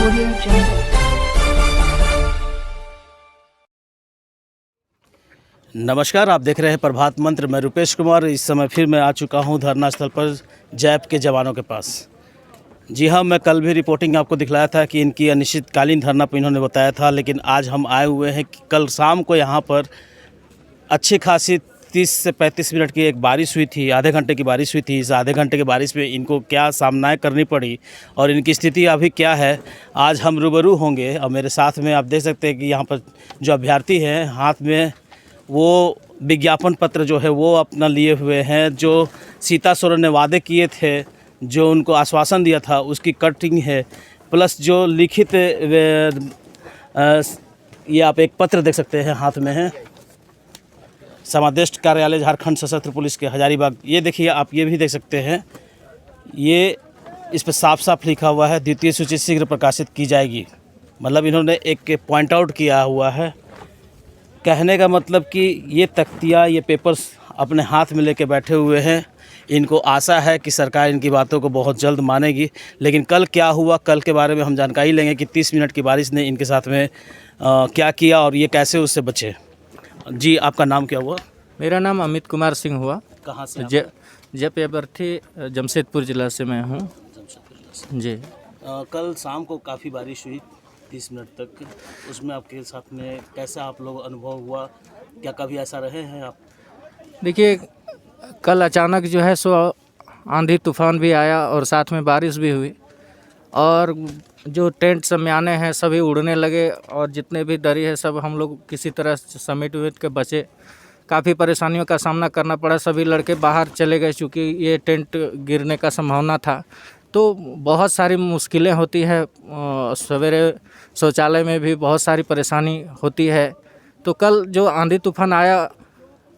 Audio Jungle. नमस्कार, आप देख रहे हैं प्रभात मंत्र। मैं रुपेश कुमार। इस समय फिर मैं आ चुका हूं धरना स्थल पर जैप के जवानों के पास। जी हाँ, मैं कल भी रिपोर्टिंग आपको दिखलाया था कि इनकी अनिश्चितकालीन धरना पर इन्होंने बताया था, लेकिन आज हम आए हुए हैं कि कल शाम को यहाँ पर अच्छी खासी 30 से 35 मिनट की एक बारिश हुई थी, आधे घंटे की बारिश हुई थी। इस आधे घंटे की बारिश में इनको क्या सामना करनी पड़ी और इनकी स्थिति अभी क्या है, आज हम रूबरू होंगे। और मेरे साथ में आप देख सकते हैं कि यहाँ पर जो अभ्यर्थी हैं, हाथ में वो विज्ञापन पत्र जो है वो अपना लिए हुए हैं। जो सीता सोरेन ने वादे किए थे, जो उनको आश्वासन दिया था, उसकी कटिंग है, प्लस जो लिखित ये आप एक पत्र देख सकते हैं हाथ में है, समादेष्ट कार्यालय झारखंड सशस्त्र पुलिस के हजारीबाग। ये देखिए, आप ये भी देख सकते हैं, ये इस पर साफ साफ लिखा हुआ है द्वितीय सूची शीघ्र प्रकाशित की जाएगी। मतलब इन्होंने एक पॉइंट आउट किया हुआ है। कहने का मतलब कि ये तख्तियाँ, ये पेपर्स अपने हाथ में लेके बैठे हुए हैं। इनको आशा है कि सरकार इनकी बातों को बहुत जल्द मानेगी। लेकिन कल क्या हुआ, कल के बारे में हम जानकारी लेंगे कि 30 मिनट की बारिश ने इनके साथ में क्या किया और ये कैसे उससे बचे। जी, आपका नाम क्या हुआ? मेरा नाम अमित कुमार सिंह हुआ। कहाँ से? जब अभ्यर्थी जमशेदपुर जिला से मैं हूँ जी। कल शाम को काफ़ी बारिश हुई 30 मिनट तक। उसमें आपके साथ में कैसा आप लोग अनुभव हुआ? क्या कभी ऐसा रहे हैं आप? देखिए, कल अचानक जो है सो आंधी तूफान भी आया और साथ में बारिश भी हुई और जो टेंट शमियाने हैं सभी उड़ने लगे और जितने भी दरी है सब हम लोग किसी तरह समेट उमेट के बचे। काफ़ी परेशानियों का सामना करना पड़ा। सभी लड़के बाहर चले गए चूँकि ये टेंट गिरने का संभावना था। तो बहुत सारी मुश्किलें होती है। सवेरे शौचालय में भी बहुत सारी परेशानी होती है। तो कल जो आंधी तूफान आया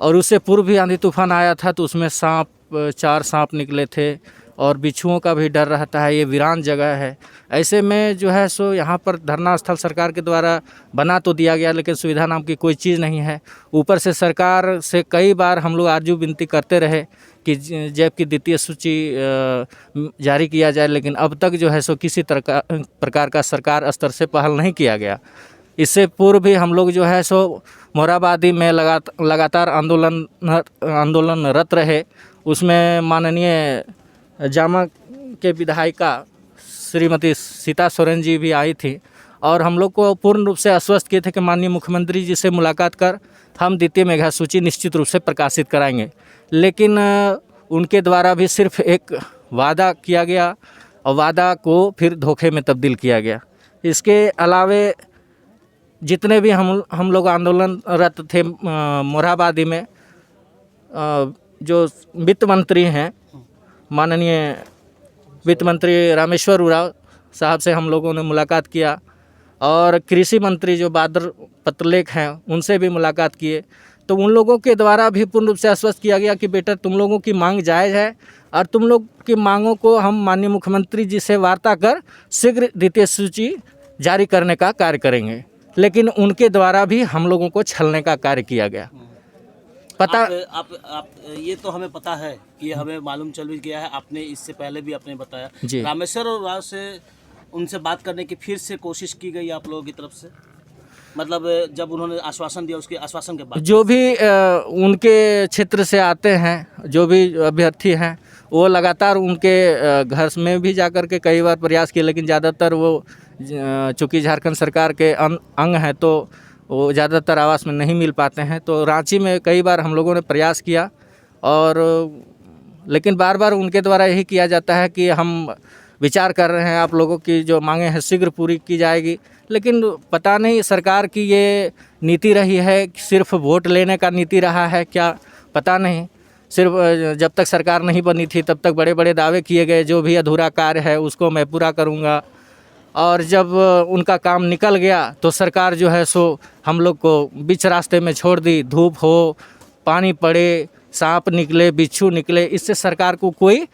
और उससे पूर्व भी आंधी तूफान आया था, तो उसमें 4 सांप निकले थे और बिच्छुओं का भी डर रहता है। ये वीरान जगह है। ऐसे में जो है सो यहाँ पर धरना स्थल सरकार के द्वारा बना तो दिया गया, लेकिन सुविधा नाम की कोई चीज़ नहीं है। ऊपर से सरकार से कई बार हम लोग आरजू विनती करते रहे कि जैप की द्वितीय सूची जारी किया जाए, लेकिन अब तक जो है सो किसी प्रकार का सरकार स्तर से पहल नहीं किया गया। इससे पूर्व भी हम लोग जो है सो मोरहाबादी में लगातार आंदोलनरत रहे। उसमें माननीय जामा के विधायिका श्रीमती सीता सोरेन जी भी आई थी और हम लोग को पूर्ण रूप से आश्वस्त किए थे कि माननीय मुख्यमंत्री जी से मुलाकात कर हम द्वितीय मेगा सूची निश्चित रूप से प्रकाशित कराएंगे। लेकिन उनके द्वारा भी सिर्फ एक वादा किया गया और वादा को फिर धोखे में तब्दील किया गया। इसके अलावे जितने भी हम लोग आंदोलनरत थे मोरहाबादी में, जो वित्त मंत्री हैं माननीय वित्त मंत्री रामेश्वर उरांव साहब से हम लोगों ने मुलाकात किया और कृषि मंत्री जो बादल पत्रलेख हैं उनसे भी मुलाकात किए। तो उन लोगों के द्वारा भी पूर्ण रूप से आश्वस्त किया गया कि बेटा तुम लोगों की मांग जायज़ है और तुम लोग की मांगों को हम माननीय मुख्यमंत्री जी से वार्ता कर शीघ्र द्वितीय सूची जारी करने का कार्य करेंगे। लेकिन उनके द्वारा भी हम लोगों को छलने का कार्य किया गया। पता आप ये तो हमें पता है कि हमें मालूम चल भी गया है। आपने इससे पहले भी आपने बताया जी। रामेश्वर और राव से उनसे बात करने की फिर से कोशिश की गई आप लोगों की तरफ से? मतलब जब उन्होंने आश्वासन दिया उसके आश्वासन के बाद जो भी उनके क्षेत्र से आते हैं, जो भी अभ्यर्थी हैं, वो लगातार उनके घर में भी जाकर के कई बार प्रयास किए, लेकिन ज़्यादातर वो चूँकि झारखंड सरकार के अंग हैं तो वो ज़्यादातर आवास में नहीं मिल पाते हैं। तो रांची में कई बार हम लोगों ने प्रयास किया और लेकिन बार बार उनके द्वारा यही किया जाता है कि हम विचार कर रहे हैं, आप लोगों की जो मांगे हैं शीघ्र पूरी की जाएगी। लेकिन पता नहीं सरकार की ये नीति रही है, सिर्फ वोट लेने का नीति रहा है क्या, पता नहीं। सिर्फ जब तक सरकार नहीं बनी थी तब तक बड़े बड़े दावे किए गए, जो भी अधूरा कार्य है उसको मैं पूरा करूँगा। और जब उनका काम निकल गया तो सरकार जो है सो हम लोग को बीच रास्ते में छोड़ दी। धूप हो, पानी पड़े, सांप निकले, बिच्छू निकले, इससे सरकार को कोई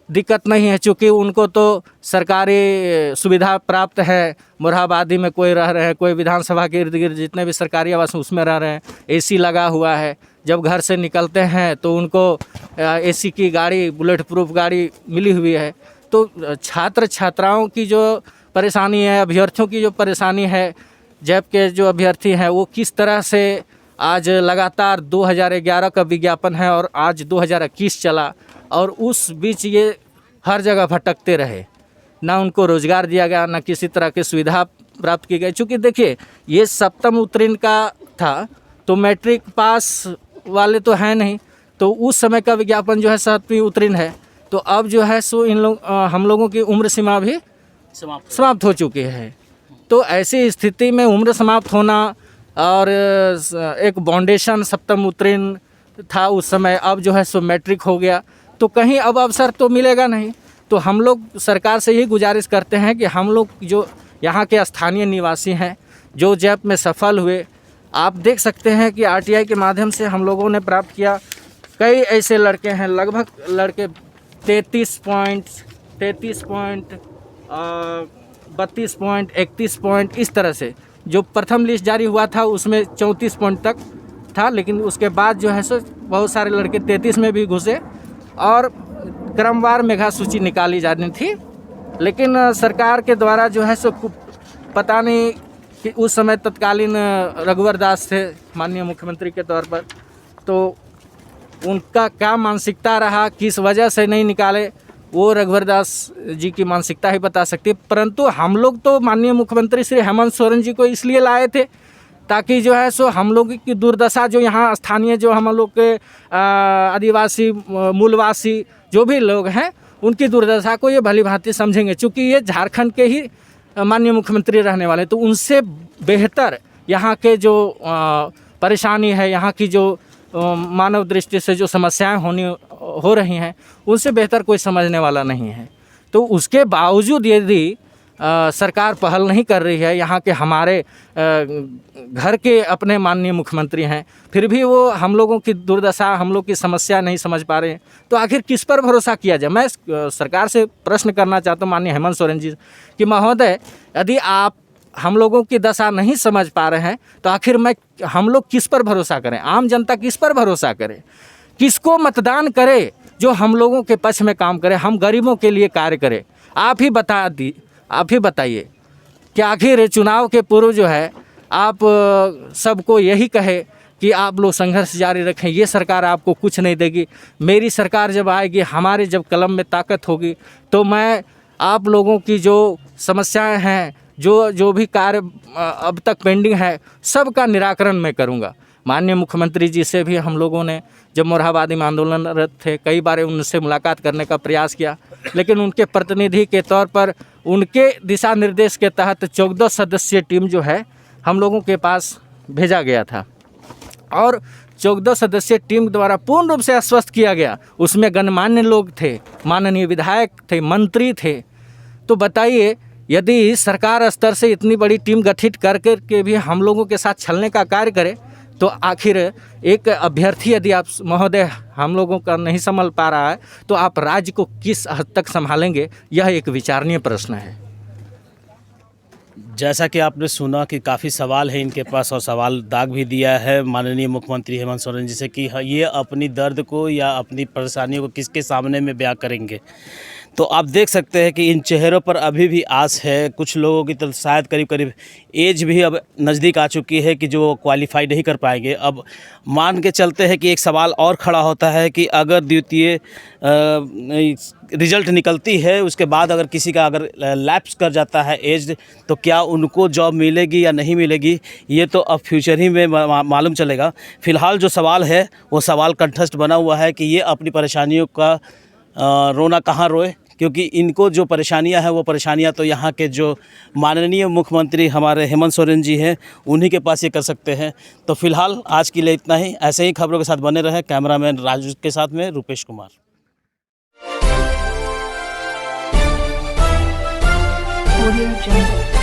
दिक्कत नहीं है, चूँकि उनको तो सरकारी सुविधा प्राप्त है। मोरहाबादी में कोई रह रहे हैं, कोई विधानसभा के इर्द गिर्द जितने भी सरकारी आवास उसमें रह रहे हैं, एसी लगा हुआ है। जब घर से निकलते हैं तो उनको एसी की गाड़ी, बुलेट प्रूफ गाड़ी मिली हुई है। तो छात्र छात्राओं की जो परेशानी है, अभ्यर्थियों की जो परेशानी है, जैप के जो अभ्यर्थी हैं वो किस तरह से आज लगातार 2011 का विज्ञापन है और आज 2021 चला और उस बीच ये हर जगह भटकते रहे, ना उनको रोज़गार दिया गया, ना किसी तरह की सुविधा प्राप्त की गई। चूँकि देखिए ये सप्तम उत्तीर्ण का था तो मैट्रिक पास वाले तो हैं नहीं, तो उस समय का विज्ञापन जो है 7वीं उत्तीर्ण है, तो अब जो है सो हम लोगों की उम्र सीमा भी समाप्त हो चुकी है। तो ऐसी स्थिति में उम्र समाप्त होना और एक फाउंडेशन सप्तम उत्तीर्ण था उस समय, अब जो है सो मैट्रिक हो गया, तो कहीं अब अवसर तो मिलेगा नहीं। तो हम लोग सरकार से यही गुजारिश करते हैं कि हम लोग जो यहाँ के स्थानीय निवासी हैं जो जैप में सफल हुए, आप देख सकते हैं कि आरटीआई के माध्यम से हम लोगों ने प्राप्त किया। कई ऐसे लड़के हैं, लगभग लड़के 32 पॉइंट 32 पॉइंट 31 पॉइंट इस तरह से, जो प्रथम लिस्ट जारी हुआ था उसमें 34 पॉइंट तक था, लेकिन उसके बाद जो है सो बहुत सारे लड़के 33 में भी घुसे और क्रमवार मेधा सूची निकाली जानी थी। लेकिन सरकार के द्वारा जो है सो पता नहीं कि उस समय तत्कालीन रघुवर दास थे माननीय मुख्यमंत्री के तौर पर, तो उनका क्या मानसिकता रहा, किस वजह से नहीं निकाले, वो रघुवर दास जी की मानसिकता ही बता सकती है। परंतु हम लोग तो माननीय मुख्यमंत्री श्री हेमंत सोरेन जी को इसलिए लाए थे ताकि जो है सो हम लोग की दुर्दशा, जो यहाँ स्थानीय जो हम लोग के आदिवासी मूलवासी जो भी लोग हैं, उनकी दुर्दशा को ये भली भांति समझेंगे। चूँकि ये झारखंड के ही माननीय मुख्यमंत्री रहने वाले, तो उनसे बेहतर यहाँ के जो परेशानी है, यहाँ की जो मानव दृष्टि से जो समस्याएं हो रही हैं, उनसे बेहतर कोई समझने वाला नहीं है। तो उसके बावजूद यदि सरकार पहल नहीं कर रही है, यहाँ के हमारे घर के अपने माननीय मुख्यमंत्री हैं, फिर भी वो हम लोगों की दुर्दशा, हम लोग की समस्या नहीं समझ पा रहे हैं, तो आखिर किस पर भरोसा किया जाए। मैं सरकार से प्रश्न करना चाहता हूँ माननीय हेमंत सोरेन जी कि महोदय, यदि आप हम लोगों की दशा नहीं समझ पा रहे हैं तो आखिर हम लोग किस पर भरोसा करें, आम जनता किस पर भरोसा करे, किसको मतदान करे जो हम लोगों के पक्ष में काम करे, हम गरीबों के लिए कार्य करें। आप ही बताइए कि आखिर चुनाव के पूर्व जो है आप सबको यही कहे कि आप लोग संघर्ष जारी रखें, ये सरकार आपको कुछ नहीं देगी, मेरी सरकार जब आएगी, हमारे जब कलम में ताकत होगी, तो मैं आप लोगों की जो समस्याएं हैं, जो भी कार्य अब तक पेंडिंग है, सबका निराकरण मैं करूंगा। माननीय मुख्यमंत्री जी से भी हम लोगों ने जब मोरहाबादी में आंदोलनरत थे, कई बार उनसे मुलाकात करने का प्रयास किया, लेकिन उनके प्रतिनिधि के तौर पर उनके दिशा निर्देश के तहत 14 सदस्यीय टीम जो है हम लोगों के पास भेजा गया था और 14 सदस्यीय टीम द्वारा पूर्ण रूप से आश्वस्त किया गया। उसमें गणमान्य लोग थे, माननीय विधायक थे, मंत्री थे। तो बताइए, यदि सरकार स्तर से इतनी बड़ी टीम गठित करके के भी हम लोगों के साथ छलने का कार्य करे, तो आखिर एक अभ्यर्थी यदि आप महोदय हम लोगों का नहीं संभाल पा रहा है, तो आप राज्य को किस हद तक संभालेंगे, यह एक विचारणीय प्रश्न है। जैसा कि आपने सुना कि काफ़ी सवाल है इनके पास और सवाल दाग भी दिया है माननीय मुख्यमंत्री हेमंत सोरेन जी से कि ये अपनी दर्द को या अपनी परेशानियों को किसके सामने में बयां करेंगे। तो आप देख सकते हैं कि इन चेहरों पर अभी भी आस है। कुछ लोगों की तो शायद करीब एज भी अब नज़दीक आ चुकी है कि जो क्वालिफाई नहीं कर पाएंगे। अब मान के चलते हैं कि एक सवाल और खड़ा होता है कि अगर द्वितीय रिज़ल्ट निकलती है, उसके बाद अगर किसी का अगर लैप्स कर जाता है एज, तो क्या उनको जॉब मिलेगी या नहीं मिलेगी, ये तो अब फ्यूचर ही में मालूम चलेगा। फ़िलहाल जो सवाल है वो सवाल कंठस्थ बना हुआ है कि ये अपनी परेशानियों का रोना कहाँ रोए, क्योंकि इनको जो परेशानियां हैं वो परेशानियां तो यहाँ के जो माननीय मुख्यमंत्री हमारे हेमंत सोरेन जी हैं उन्हीं के पास ये कर सकते हैं। तो फिलहाल आज के लिए इतना ही। ऐसे ही खबरों के साथ बने रहे। कैमरामैन राजू के साथ में रुपेश कुमार। Audio Jungle।